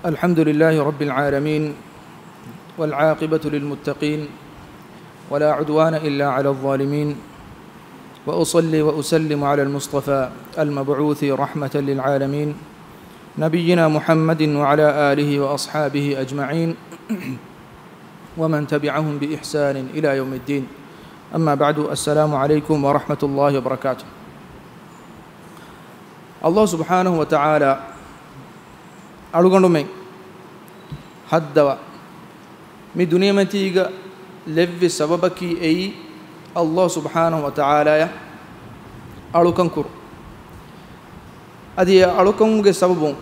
الحمد لله رب العالمين والعاقبة للمتقين ولا عدوان إلا على الظالمين وأصلي وأسلم على المصطفى المبعوث رحمة للعالمين نبينا محمد وعلى آله وأصحابه أجمعين ومن تبعهم بإحسان إلى يوم الدين أما بعد السلام عليكم ورحمة الله وبركاته الله سبحانه وتعالى ألغنومين حدوا مي دنيا متيجا لفي سببكي أي الله سبحانه وتعالى ألوكن كور أدي ألوكن سببون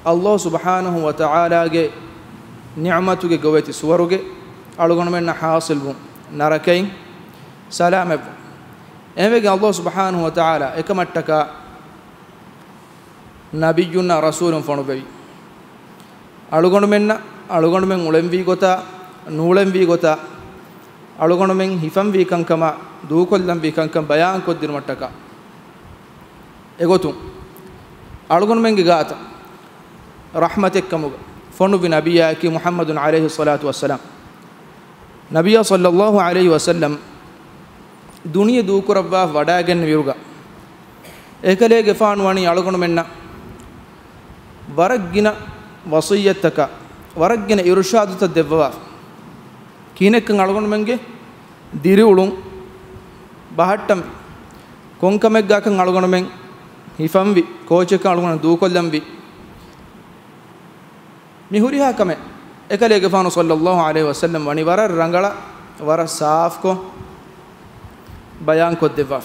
الله سبحانه وتعالى نعمته جواتي سوره ألغنومين حاصل بون نركين سلام بون إمبي الله سبحانه وتعالى إكمتك نبينا رسول فنبي අලුගොණුමෙන් උලෙන් වී ගොතා නූලෙන් වී ගොතා අලුගොණුමෙන් හිෆම් වී කංකම දූකොල්ලම් වී කංකම බයාන් කොද්දින මට්ටක එගොතුම් අලුගොණුමෙන්ගේ ගාත රහමතෙක්කමුග ෆොනු බි නබියාකි මුහම්මදුන් අලයිහි සලාතු වස්සලාම් නබියා සල්ලල්ලාහු අලයිහි වසල්ලම් දුනිය දූකරවා වඩාගෙන විරුග ඒකලේ ගෙෆාන් වණි අලුගොණුමෙන්න වරග්ගින وصيتك ورجنا إرشاد تدبوا كينك نالغون منجي ديرولون بحتم كونكم جاك نالغون من هيفام بي كوچك نالغون دوكولم بي ميهوريها كم إكلي غفانو صلى الله عليه وسلم وني ورا رنگلا ورا صاف كو بيان كو دبوا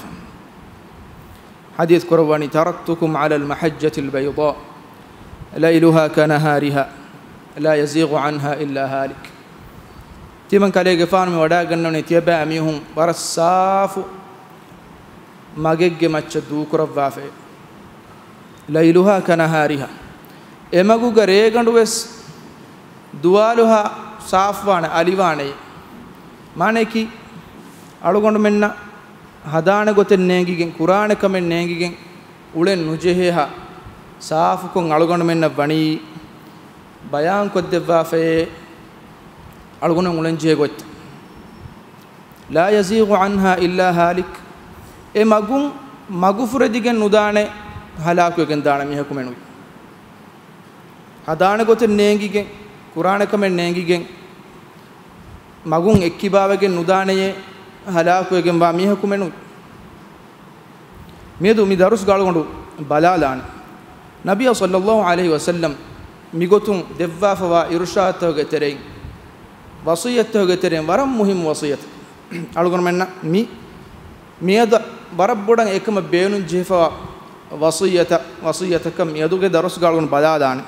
حديث قرباني تركتكم على المحجة البيضاء ليلها كنهارها لا يزيغ عنها إلا هالك تيمن كالي غفان مي ودا گنني تيبا اميهم ورصاف ماگگ مچ دوكروافه ليلها كنهارها එමගු ගරේගඬුවස් දුවාලුහා සාෆ්වාන අලිවානේ මානේකි අලුගොඬ මෙන්න හදාන ගොතෙන් නේගිගෙන් කුරාන කමෙන් නේගිගෙන් උලෙන් නුජෙහෙහා साफुकुं अळुगोंड मेन्न बणी बयान कोद्देवाफे अळुगोंड मुलंजे गोत ला यज़ीगु अन्हा इल्ला हालिक ए मगुं मगुफुरदिगेन नुदाने हलाकुगेन दाने मिहकुमेनु हदाने गोते नेंगिगेन कुराने कमेन नेंगिगेन मगुं एक्किबावगेन नुदाने हलाकुगेन वा मिहकुमेनु मेदु मि दरुस गाळुगोंडु बलालाने नबी सल्लल्लाहु अलैहि वसल्लम मिगोतुं देव्वाफवा इरशातोगे तेरें वसियतोगे तेरें वरम मुहिम वसियत अळुगोन मेन्ना मियद बरब्बुडं एकम बेनु जेफवा वसियतकम यदुगे दरस गाळुगोन बदादाने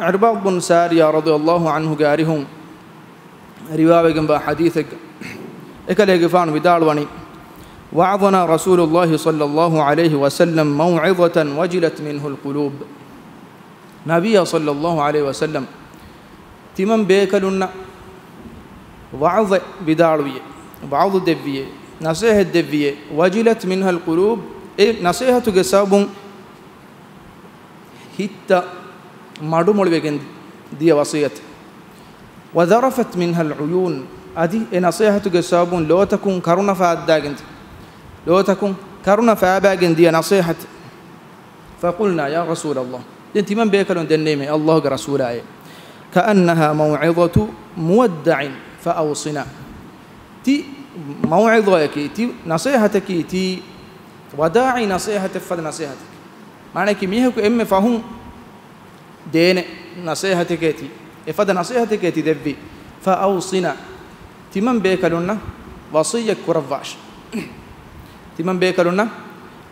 अरबाब बिन सारिया रदियल्लाहु अन्हु गारिहुं रिवावेगं बा हदीसक एकले गफान विदालवणी وعظنا رسول الله صلى الله عليه وسلم موعظة وجلت منه القلوب نبي صلى الله عليه وسلم تمن بيكلنا وعظ بداروية وعظ دبية نصيحة دبية وجلت منها القلوب نصيحة جساب هيت مادو مولويجن دي وصية وذرفت منها العيون أدي نصيحة جساب لو تكون كرنا فاداجن لو تكون كرنا فاباجن دي نصيحة فقلنا يا رسول الله انت من بيكلون دنيمي الله رسول آيه كأنها موعظة مودع فأوصنا تي موعظة تي نصيحتك تي وداعي نصيحة فد نصيحتك معنى كي ميهك ام فهم دين نصيحتك تي افد نصيحتك تي دبي فأوصنا تي من بيكلون وصية كرواش تمن بيكلنا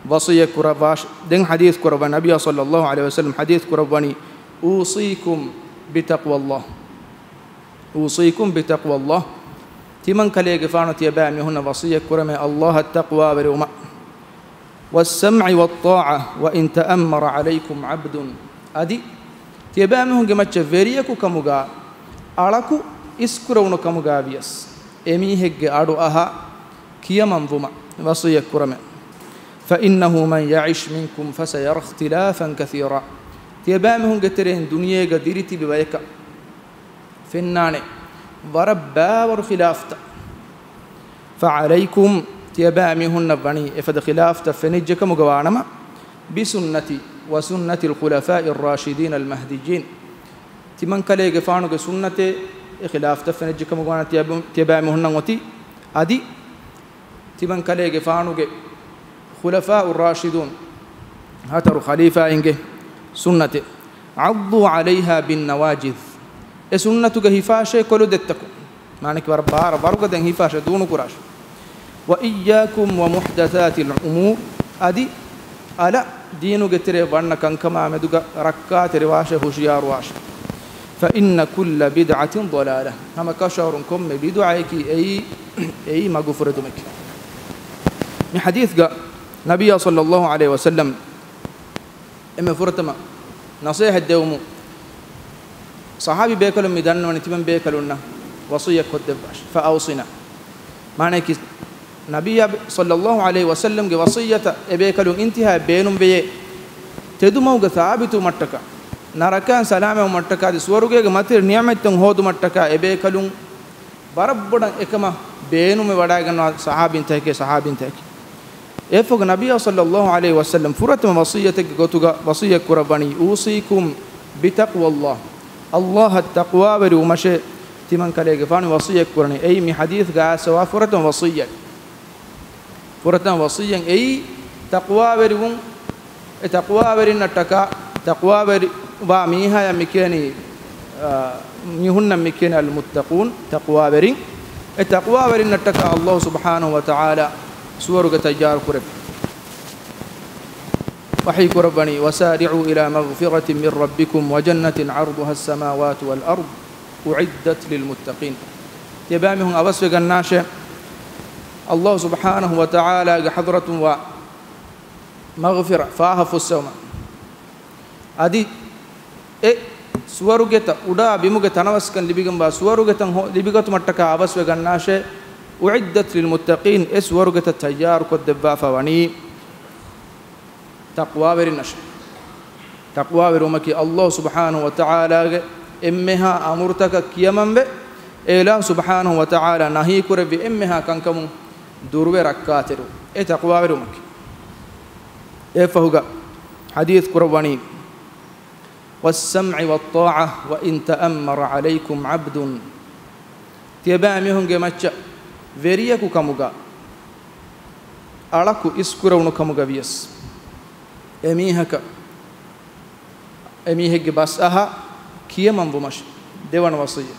وصية كرواش دين حديث كربان نبي صلى الله عليه وسلم حديث كرباني أوصيكم بتقوى الله أوصيكم بتقوى الله تمن كلي غفانة يبام هنا وصية كرمه الله التقوى والوما والسمع والطاعة وإن تأمر عليكم عبد أدي تيبام هنا جمتش فريكو كموجا أراكو إسكرونو كموجا بيس أميهج أرو أها كيا منظومة وصية كرمه فإنه من يعش منكم فسيرى اختلافا كثيرا تيبامهم قترين دنيا قديرتي ببايكا فناني وربا خلافتا فعليكم تيبامهن بني إفد خلافتا فنجك مقوانما بسنتي وسنة الخلفاء الراشدين المهديين تمن كليغ فانوغ سنة خلافتا فنجك مقوانا تيبامهن وتي أدي تمن كليغ فانوغ خلفاء الراشدون هاتر خليفة إنجه سنة عضوا عليها بالنواجذ سنتك هفاشة كل دتكم معنى كبار بارو دين هفاشة دون كراش وإياكم ومحدثات الأمور أدي على دينو جتري وانا كنكما مدوغا ركات رواشة هشيار واش فإن كل بدعة ضلالة هم كشاركم بدعائك أي مغفرة دمك من حديث نبي صلى الله عليه وسلم إما فرتما نصيحة دومو صحابي بيكلم ميدان ونتمن بيكلونا وصية كدباش فأوصنا معنى كي نبي صلى الله عليه وسلم کے وصیت ابیکلون انتہا بینم بے تدمو گ ثابت مٹکا نرکان سلام مٹکا دی سورگے گ متر نعمتن ہود مٹکا ابیکلون بربڑ එකම බේනුම වඩා ගන්නවා සහාබින් තේකේ සහාබින් තේකේ එෆොග නබිය සල්ලල්ලාහු අලයිහි වසල්ලම් ෆුරතම වසියතක ගොතුග වසිය කුරබණි ඌසීකුම් බිතක්වල්ලාහ් අල්ලාහ් තක්වා වරු මෂේ තිමන් කලේගේ ෆානි වසිය කුරණි එයි මි හදීස් ගාසවා ෆුරතම වසිය ෆුරතම වසියෙන් එයි තක්වා වරුන් ඒ තක්වා වරින්නටක තක්වා වරි වා මීහා මිකේනි يهن مكين المتقون تقوى برين التقوى برين نتكى الله سبحانه وتعالى سورة تجار كرب وحي كربني وسارعوا إلى مغفرة من ربكم وجنة عرضها السماوات والأرض أعدت للمتقين تبامهم أبسوك الناشئ الله سبحانه وتعالى حضرة ومغفرة فاها السوما أدي suwarugeta uda bimuge tanawaskan libigamba suwarugetan libigatu mattaka abaswe gannashe uiddat lil muttaqin suwarugeta tayyar ko debba fawani taqwa verinash taqwa verumaki allah subhanahu wa ta'ala ge emmeha amurtaka kiyamambe ela subhanahu wa ta'ala nahi kurbi emmeha kankamu durwe rakkateru taqwa verumaki fahuga hadith kurwani والسمع والطاعة وإن تأمر عليكم عبد تيبامهم جمتش veriyku kamuga alaku iskurawnu kamuga vies emihege bas aha kiyamam bumash dewan wasiya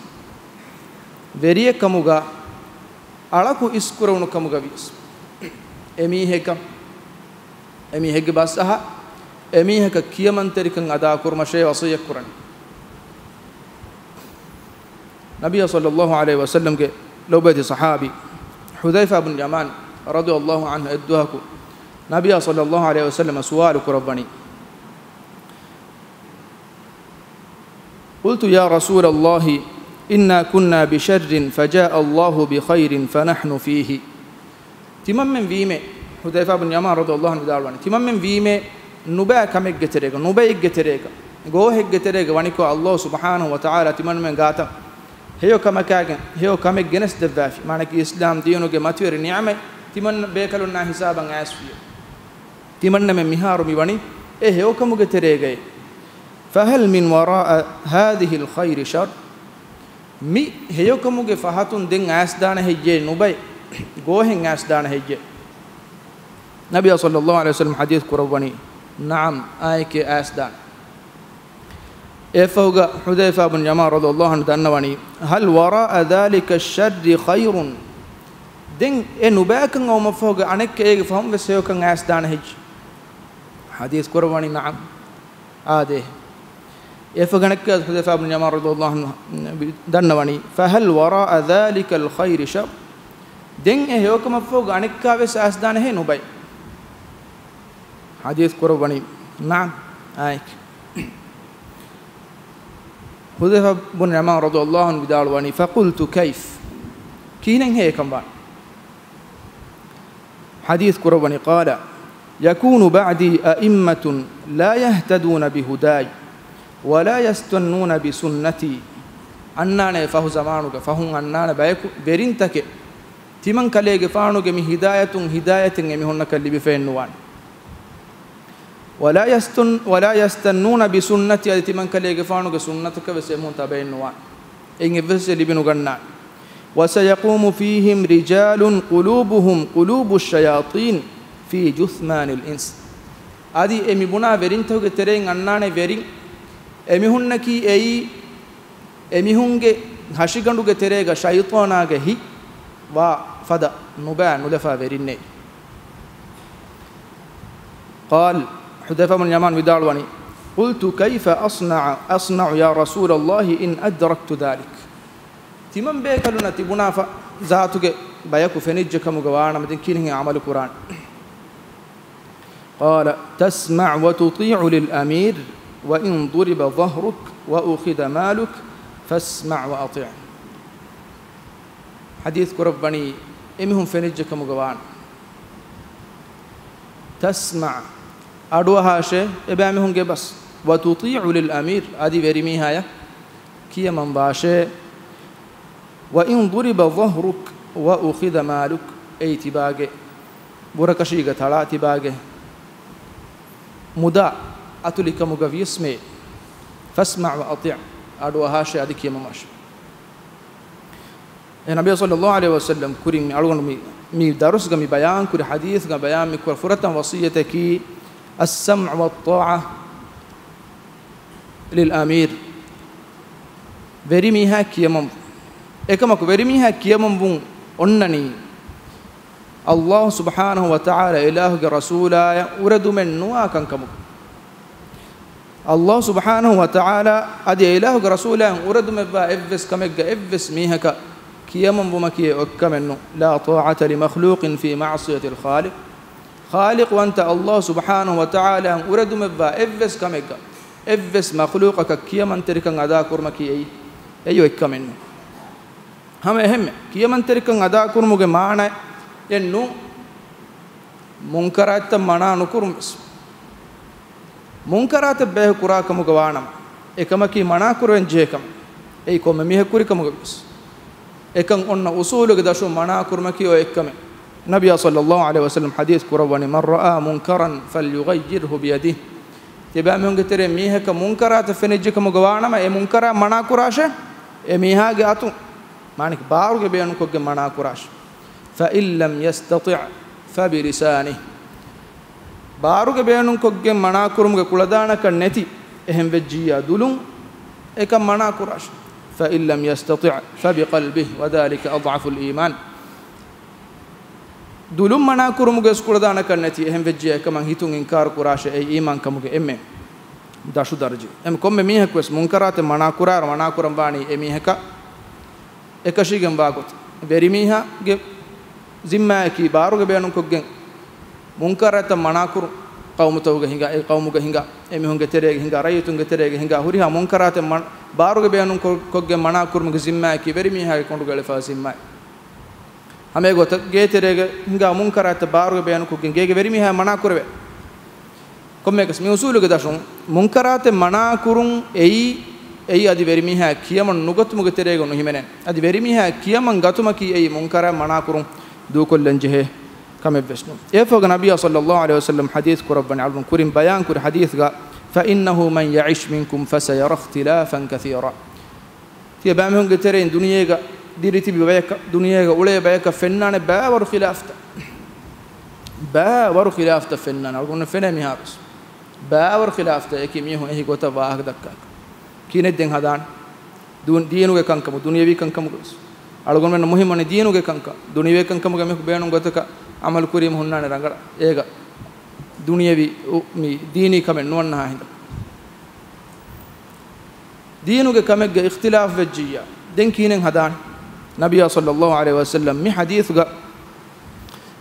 veriye kamuga alaku iskurawnu kamuga vies emihege bas aha emihaka kiyamanterikan ada kurmashe wasiya kuran nabiy sallallahu alaihi wasallam ke lobati sahabi hudhaifa ibn yaman radhiyallahu anhu adduhaku nabiy sallallahu alaihi wasallam sual kurabani قلت يا رسول الله إنا كنا بشر فجاء الله بخير فنحن فيه تمام ويمه حذيفة بن يمان رضي الله عنه دارواني تمام ويمه نبأ كمك جتريك نبأ جتريك جوه جتريك وانيكو الله سبحانه وتعالى تمن من قاتا هيو كمكاجن هيو كمك جنس دفاف معنى الإسلام دينه جماتير نعمة تمن بيكلنا حسابا عاسفية تمن من مهار ميواني هيو كمك جتريك فهل من وراء هذه الخير شر مي هيو كمك فهاتون دين عاسدان هيجي نبأ جوه عاسدان هيجي نبي صلى الله عليه وسلم حديث كرواني نعم آيك أسدان فوق حذيفة بن يمان رضي الله عنه دنواني هل وراء ذلك الشر خير دين نباك أو مفوق عنك إيه فهم بس هيو كان أسدان هج حديث كرواني نعم آده فوق عنك حذيفة بن يمان رضي الله عنه دنواني فهل وراء ذلك الخير شر دين هيو كان مفوق عنك بس أسدان هي نباي حديث قرباني نعم آيك حذيفة بن يمان رضي الله عنه بدالواني فقلت كيف كينن هي كمان حديث قرباني قال يكون بعدي أئمة لا يهتدون بهداي ولا يستنون بسنتي أننا فهو زمانك فهم أننا بيكو برينتك تمن كليج فانوك من هداية مهنك اللي بفينوان ولا يستنون بسنتي تمن كليج فانوك سنتك بسمون تبينوان إن يفس اللي بنوغنا وسيقوم فيهم رجال قلوبهم قلوب الشياطين في جثمان الإنس هذه أمي بنا برينته كترين أننا برين أمي هنكي أي أمي هنك هشيكندو كتريغا شيطانا كهي وفدا نبان ندفع برينه قال حذيفة بن اليمان ودالواني قلت كيف أصنع يا رسول الله إن أدركت ذلك تمن بيكلنا تبنا ذاتك بيكو فنجك مغوانا مدين كينه عمل القرآن قال تسمع وتطيع للأمير وإن ضرب ظهرك وأخذ مالك فاسمع وأطيع حديث كرباني إمهم فنجك مغوان تسمع أدوها شيء إبامهم جبس وتطيع للأمير هذه بريمي هاي كي من باشه وإن ضرب ظهرك وأخذ مالك أي تباجه بركشيجة ثلا تباجه مدا أتولك مغفي اسمه فاسمع وأطيع أدوها شيء هذه كي من باشه النبي صلى الله عليه وسلم كريم ألون مي درس كمي بيان كري حديث كم بيان مي كفرة وصيتك السمع والطاعة للأمير بريميها كيمم إكما كبريميها كيمم بون أنني الله سبحانه وتعالى إله رسولا ورد من نوا كنكم الله سبحانه وتعالى أدي إله رسولا ورد من با إفس كمج إفس ميهك كيمم بمكي أكمنه لا طاعة لمخلوق في معصية الخالق خالق وأنت الله سبحانه وتعالى ورد من با إفس كمج إفس مخلوقك كيمن تركن أدا كرمكي أي أكمنه هم أهم كيمن تركن أدا كرمك معنا إنه منكرات منا نكرمس منكرات به كراكم جوانم إكما كي منا كرن جهكم أي كم ميه كوركم جبس إكن أن أصولك دشوا منا كرمكي أو إكمه نبي صلى الله عليه وسلم حديث كرواني من رأى منكرا فليغيره بيده تبع من قتره ميه كمنكرات فنجكم جوانم أي منكرا منا كراشه ميها جاتو مانك بارو بيانو كوج منا كراش فإن لم يستطع فبلسانه بارو بيانو كوج منا كرم كولدانا كنتي إهم بجيا دلون إكم منا كراش فإن لم يستطع فبقلبه وذلك أضعف الإيمان دلون منا كرم كولدانا كنتي إهم بجيا كمان هيتون إنكار كراش أي إيمان كموج إمم داشو درجة إم كم ميه كويس منكرات منا كرار منا كرم باني إميه كا إكشيجن باقط بريميها ج زمّا كي بارو جبيانو كوجن منكرات منا كرم قوم توجه هنگا أي قوم هنگا إميهم كتيرة هنگا رايتون كتيرة هنگا هوريها منكرات بارو جبيانو كوجن منا كرم زمّا كي بريميها كوندو غلفا زمّا हमें गोत गे तेरे हिंगा मुंकरात बारो बयान को गे वेरिमी है मना करवे कम्मे कस मिउसूल के दशों मुंकरात मना करूं एई आदि वेरिमी है कियमन नुगत मुग तेरे गो नहीं मैंने आदि वेरिमी है कियमन गतुम की एई मुंकरा मना करूं दो को लंजे है कमे बेस्नु ये फग नबी सल्लल्लाहु अलैहि वसल्लम हदीस को रब्बना अलम कुरिम बयान कुर हदीस गा فإنه من يعيش منكم فسيرى اختلافا كثيرا تيبام هم तेरे दुनिया का ديرتي بيك دنيا أولى بيك فنان باور خلافته فنان أقولنا فنان مهارس باور خلافته يكيم يهون هي قطة واحد دكان كين الدين هذان دون دينو كان كم دنيا بي كان كم أقولنا من مهم من دينو كان كم دنيا بي كان كم كم بيانو قطة كعمل كريم هنا نرانغرا إيجا دنيا بي مي ديني كم نون هايندا دينو كم اختلاف وجيا دين كين هذان نبي صلى الله عليه وسلم مي حديث قا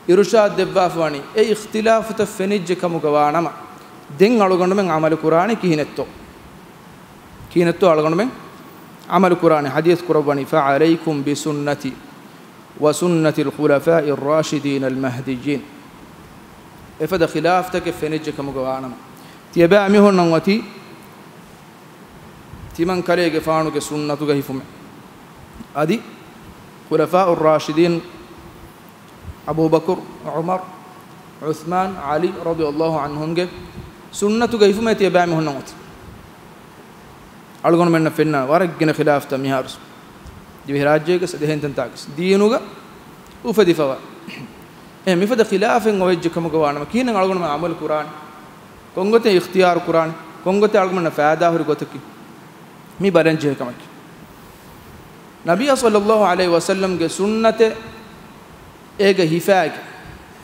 إرشاد دبافواني أي اختلاف تفنيج كمجوانا ما دين على قولنا من عمل القرآن كينتو على قولنا من عمل القرآن حديث قرباني فعليكم بسنتي وسنة الخلفاء الراشدين المهديين إفدا خلاف تكفنيج كمجوانا ما تيبع مهون نوتي timan kalege faanuge sunnatuge hifume adi khulafa'ur rashidin Abu Bakr Umar Uthman Ali radiyallahu anhumge sunnatuge hifume tiya baami honnot algon menna fenna waraggena khilafta miharus divi rajyege sedehen tags diinuga ufadifawa mifada khilafen oyje kamuga wanama kiinen algon ma amal Qur'an kongote ikhtiyar Qur'an kongote algon na faada hori gotaki mi baranje kamaki Nabiya sallallahu alaihi wasallam ge sunnate ege hifaage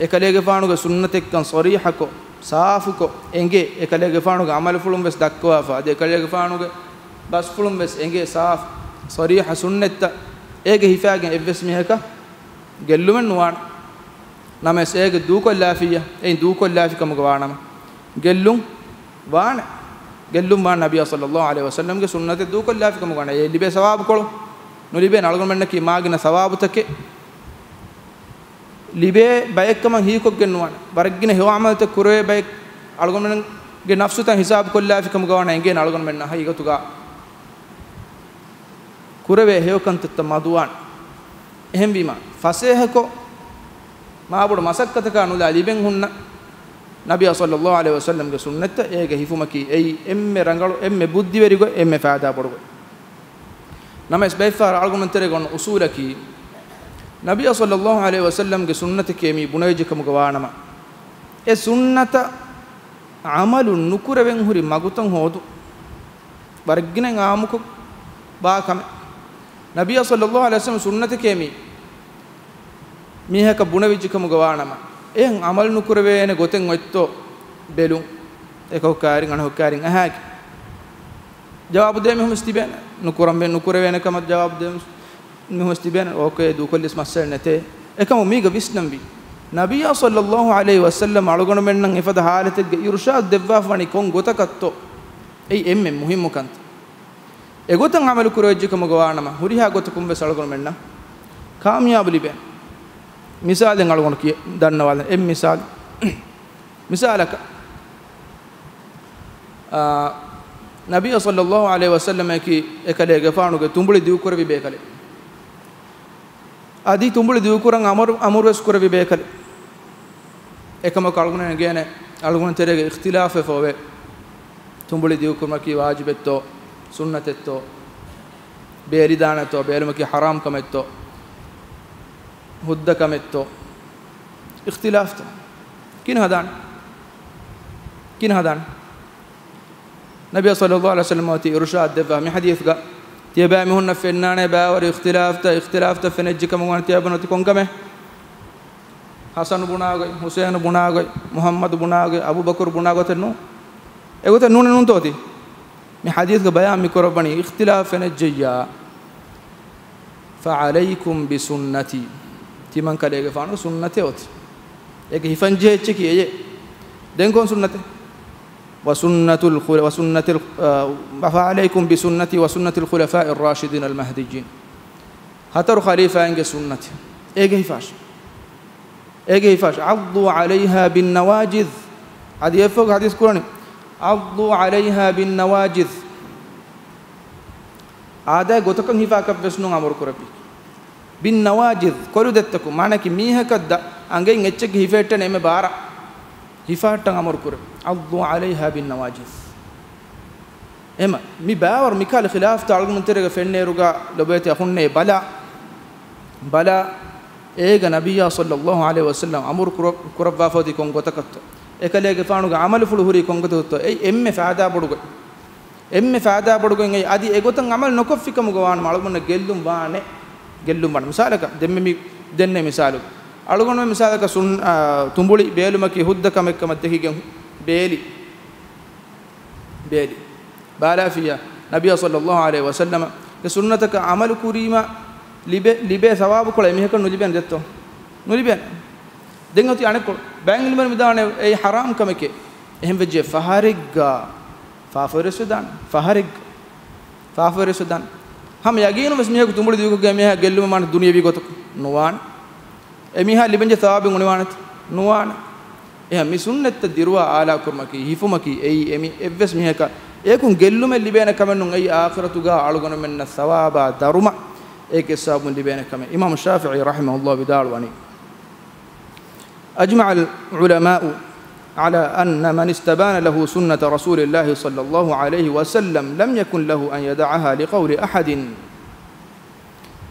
ekalege faanuge sunnate kan sarihako saafuko enge ekalege faanuge amal fulum wes dakwa fa de ekalege faanuge bas fulum wes enge saaf sariha sunnata ege hifaage evves miheka gellumen nuwan names ege duko lafiya ei duko lafika muga wanama gellum wana gellum ma Nabiya sallallahu alaihi wasallam ge sunnate duko lafika muga wana e libe sawab kolo no libe nalgon menna ki maagina sawabu take libe bayekkam hiikok gennuwana waragina hewa amal te kurwe bayek algon men ge nafsu tan hisab kolla fikam gawana enge algon men ha igatuga kurwe hewkan tatta maduwan ehem bima fasehako maabudu masakkata nula liben hunna Nabiya sallallahu alaihi wasallam ge sunnata ege hifumaki ei emme rangalu emme buddhi verigo emme faada podugo namas bayfar algon men tere gon usulaki Nabiya sallallahu alaihi wasallam ge sunnata kemi bunayje kam gawanama e sunnata amalun nukuraven huri magutan hodu warginen amuko ba kam Nabiya sallallahu alaihi wasallam sunnata kemi mihaka bunayje kam gawanama en amal nukuravene goten otto belun ekokkarin anhokkarin ahaki jawab de mehum istiben nukuravene kam jawab de muhstiben okay du kollis masal nete ekam miga visnambi Nabiya sallallahu alaihi wasallam algon mennan ifada halate irshad devwa fani kon gotakatto ei emme muhimmu kant e gotan amal kurojje kam gawanama huriha gotakum be salgon menna kamyab libe misalen algon ki dannawala em misal misalaka Nabiya sallallahu alaihi wasallam ki ekale gafanuge tumbuli diu kurbi be kale adi tumbuli diukuran amur wes kuravi bekal ekama kalguna gene algun terege ikhtilaf fove tumbuli diukurma ki wajibetto sunnatetto beridanato beluma ki haram kametto hudda kametto ikhtilaf kin hadan Nabiy sallallahu alaihi wasallam ati irshad deva mi hadith ga تيبامي هن فنانة باور اختلاف فنجك مغان تيابنو تكونكمه حسن بناغي حسين بناغي محمد بناغي أبو بكر بناغي تنو ايغو تنون نون توتي مي حديث بيان ميكروبني اختلاف فنجيا فعليكم بسنتي تيمان كاليغ فانو سنتي اوت ايغ هيفنجي تشكي اي دنكون سنتي فعليكم بسنتي وسنة الخلفاء الراشدين المهديين هتر خليفة إنك سنتي إيه فاش عضوا عليها بالنواجذ هذه يفوق حديث قرآني عضوا عليها بالنواجذ هذا قطكم هفاك بسنو عمر كربي بالنواجذ كلو دتكم معنى كي ميها كدا أنجي نتشك هفاتا نيم بارا هفاتا عمر كربي عضوا عليها بالنواجذ اما مي باور ميكال خلاف تعلق من ترغ فنيرغا لبيت اخني بلا ايغا نبي صلى الله عليه وسلم امر كربا فودي كون غتكت ekaleege faanuga amal fulu huri kongototto ei emme faada bodugo ei adi egotan amal nokoffikam gowan malgonna gellum ban misalaka denne misalu algonno misalaka sun tumbuli beelumaki huddakam ekkam dehigen beeli bala fiya nabiy sallallahu alaihi wasallam ke sunnataka amal kurima libe sawabu kola miheka nuliben detto nuliben dengoti anekko bangil mer midane ei haram kameke ehem vejje faharigga fafaresudan ham yaginu mes miheku tumbuli diugo ge miha gelluma man duniya bi goto nuwan emiha libenje sawabu uniwanat nuwan eha mi sunnat dirwa ala kurmaki hifumaki ei emi evves miheka ekun gellume libena kamennun ay akhiratuga alugonu menna thawaba daruma eke sabun libena kame imam shafi'i rahimahullah bidalwani ajma' al ulama على أن من استبان له سنة رسول الله صلى الله عليه وسلم لم يكن له أن يدعها لقول أحد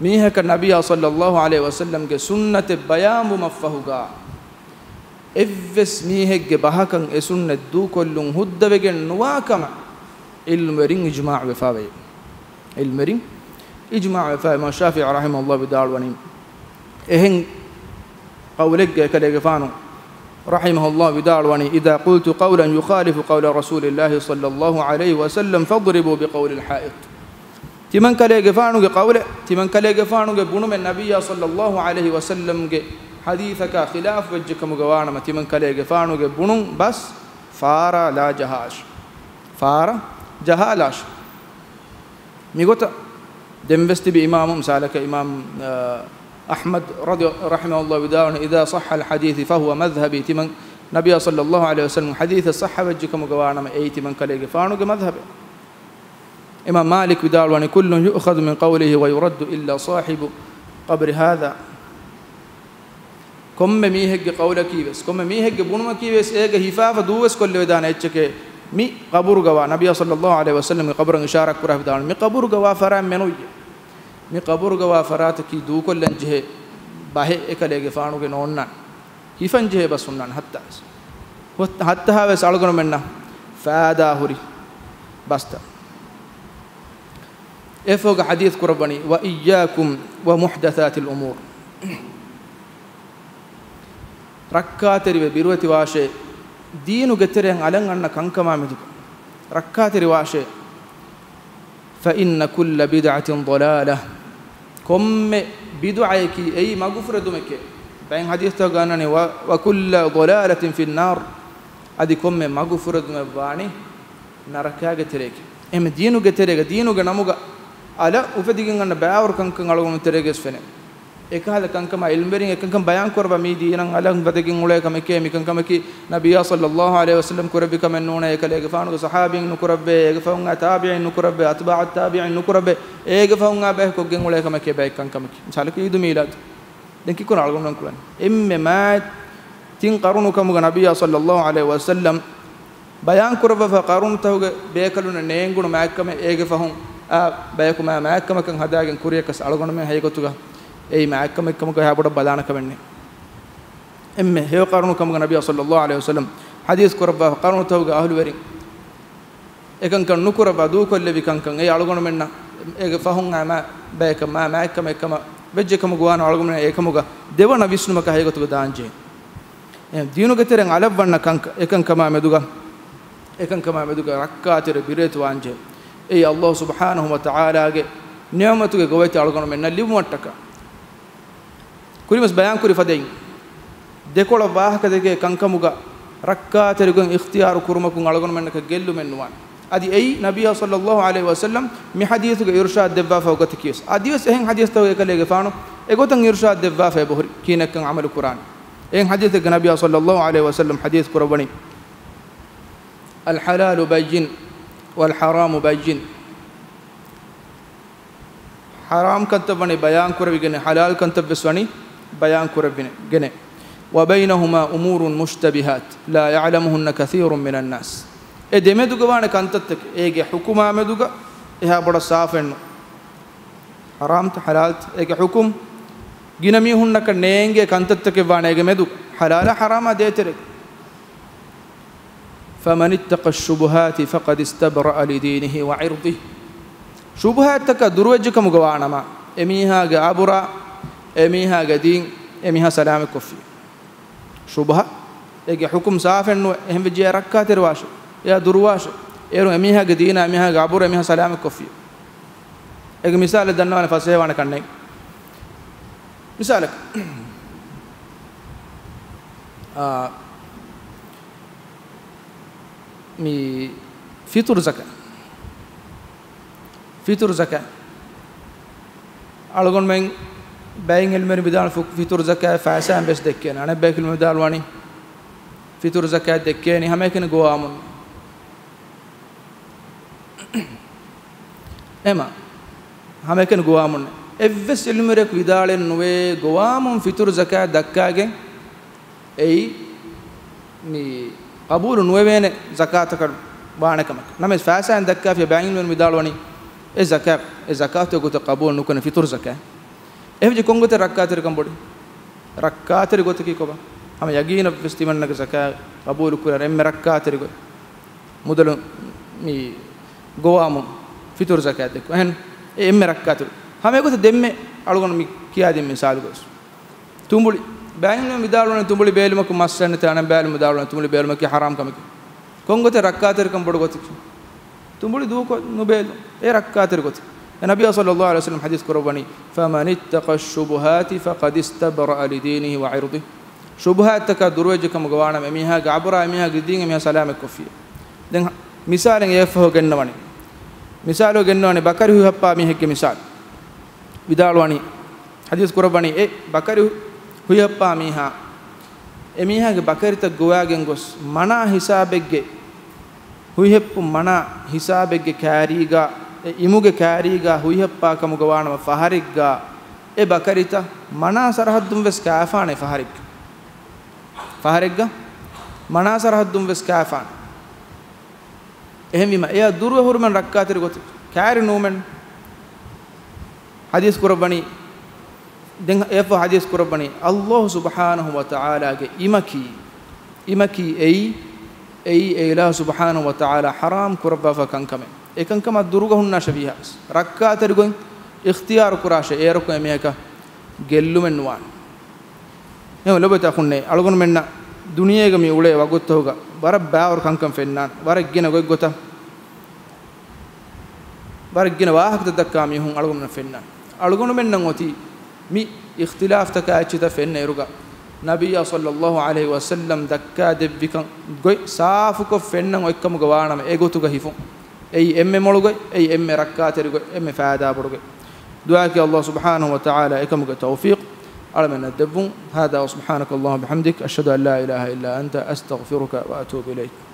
ميهك النبي صلى الله عليه وسلم كسنة بيان مفهوغا إفس ميهك بهكن سنة دو كلهم هد بجن نواكما المرين إجماع وفاوي المرين إجماع وفاوي ما الشافعي رحمه الله بدالواني إهن قولك كليغفانو رحمه الله بدالواني إذا قلت قولا يخالف قول رسول الله صلى الله عليه وسلم فاضربوا بقول الحائط تمن كليغفانو قول تمن كليغفانو بنو من النبي صلى الله عليه وسلم حديثك خلاف وجهكم غوانا تمن كليغفانو بنو بس فارا لا جهاش فارا جهالاش ميغوتا دمبستي بإمام مسالك إمام أحمد رحمه الله بداون إذا صح الحديث فهو مذهبي تمن نبي صلى الله عليه وسلم حديث صح وجهكم غوانا أي تمن كليغفانو مذهب إمام مالك بداون كل يؤخذ من قوله ويرد إلا صاحب قبر هذا كم ميهج قولك بس كم ميهج بنوك بس إيه هفاف دوس كل ودان إتشك مي قبر غوا نبي صلى الله عليه وسلم قبر إشارة كره بداون مي قبر غوا فرام منوي مي قبر غوا فرات كي دو كل لنجه باه إكليج فانو كنونن هفنجه بس سنن حتى هذا سالكون منا فادا هوري بستا إفوق حديث كربني وإياكم ومحدثات الأمور ركعتري بيروتي واشة دينو قترين على أن كنكما مدك ركعتري واشة فإن كل بدعة ضلالة كم بدعيك أي مغفرة دمك بين حديث تقانني وكل ضلالة في النار أدي كم مغفرة دمباني نركاك تريك إم دينو قتريك دينو قناموك على وفديكين أن باور كنكن على قوم تريكس فينه إكهذا كنكم علمبرين كنكم بيان كربا ميدي إن على فديكين ولا كم كي كنكم كي نبي صلى الله عليه وسلم كربي كم نونا يكلي كفانو صحابين نكربي يكفون تابعين نكربي أتباع التابعين نكربي يكفون به كوجين ولا كم كي بيك كنكم كي مثالك يدو ميلاد لكن يكون على قوم نكون إما ما تين قارنو كم نبي صلى الله عليه وسلم بيان كربا فقارن تهو بيكلون نينغون ما كم يكفون بيكم ما كم كان هذا كوريا كس على قوم هاي كتوجا أي معك كم كه هابورا بدانا كمني إمه هي قارنو كم النبي صلى الله عليه وسلم حديث كربا قارنو توجا أهل وري إكن كان نكربا دو كل بكن أي على قوم منا إيه فهم ما بيك ما معك كم بيجي كم جوان على قوم إيه كم جا ديوانا بيسنو ما كهاي كتوجا دانجي دينو كتيرن على بنا كان إكن كما مدوجا إكن كما مدوجا ركعتير بيرت وانجي أي الله سبحانه وتعالى نعمته جويت على قوم منا ليوم واتكا كل مس بيان كوري فدين دكول واه كذا كنكموغا ركّا تريكون اختيار كورمكون على منك جلّو منوان أدي أي نبي صلى الله عليه وسلم مي حديث إرشاد دبّا فوقت كيس أديوس إهن حديث توي كليه فانو إغوتن إرشاد دبّا فبهري كينك عمل القرآن إهن حديث النبي صلى الله عليه وسلم حديث كربني الحلال بين والحرام بين حرام كنتبني بيان كربيجني حلال كنتبسوني بيان كربيني جنة وبينهما أمور مشتبهات لا يعلمهن كثير من الناس إدمدوجا وانا كنتتك إيجي حكومة مدوجا إيها برا صافن حرام حلال إيجي حكم جنميهن كنينجي كنتتك وانا إيجي مدوج حلال حرام ديترك فمن اتقى الشبهات فقد استبرأ لدينه وعرضه شبهات تك دروجكم غوانا ما اميها غابرا اميها غدين اميها سلام كفي شبهه اجي حكم صافن هم بجي ركعت رواش يا درواش ايرو اميها غدينا اميها غابرا اميها سلام كفي اجي مثال دنا فسه وانا كنن مثالك مي فطر زكاه فطر زكاة على قول من باين المري بدال فطر زكاة فاسان بس دكين أنا باكل المدال واني فطر زكاة دكيني هم يكن جوامون ema hame ken gowamun evves ilmurek vidalen nuwe gowamun fitur zakat dakkage ei ni qabul nuwene zakataka baanakam names fasan dakka fi ba'in men vidalwani e zakat gote qabul nukone fitur zakat evje kongote rakkater kambodi rakkater gote ki koba hame yagina festiman nag zakat qabul kuran emme rakkater go mudalu mi gowamun fitur zakat dekko hen emme rakkater hame gote demme alugon mi kiyadi misal gos tumbuli ba'in midalwana tumbuli beelumako massanne tanan beelum midalwana tumbuli beelumaki haram kamaki kongote rakkater kambodi gote tumbuli duko no beelu e rakkater gote nabi sallallahu alaihi wasallam hadith korobani faman ittaqa ash-shubuhati faqad istabra li dinihi wa 'irdihi shubuhat ka durweje kam gawana emiha gabra emiha gidin emiha salame kofiya den misalen yefho gennawani misalo gennawani bakari hu happa mi hekke misal vidalwani hadith korobani e bakari hu happa miha emiha ge bakari ta gowagen gos mana hisabegge hu heppu mana hisabegge kariga imuge kariga hu heppa kam gawana faharigga e bakarita mana sarhaddum ves kaafane faharigga mana sarhaddum ves kaafane ehmima eya durwe hurman rakkatir got kari numen hadith kurabani den efa hadith kurabani Allah subhanahu wa ta'ala ge imaki ei ila subhanahu wa ta'ala haram kurabba fa kankame ekankama duruga hunna shabihas rakkatir go ikhtiyar kurashe erko emeka gellumen wan ewa lobeta khunne algon menna duniyege mi ule wagottoga bar baawr kankam fennan bar gina goggota bar gina waahakta dakkami hun algon fennan algon mennan oti mi ikhtilaf takaachita fenne eruga nabiyya sallallahu alaihi wasallam dakka devvikan goy saafuko fennan okkam gawanam egotuga hifun ei emme molugo ei emme rakkaterigo emme faada burgo دعاك الله سبحانه وتعالى إكمك التوفيق على من الدبون هذا وسبحانك اللهم بحمدك أشهد أن لا إله إلا أنت أستغفرك وأتوب إليك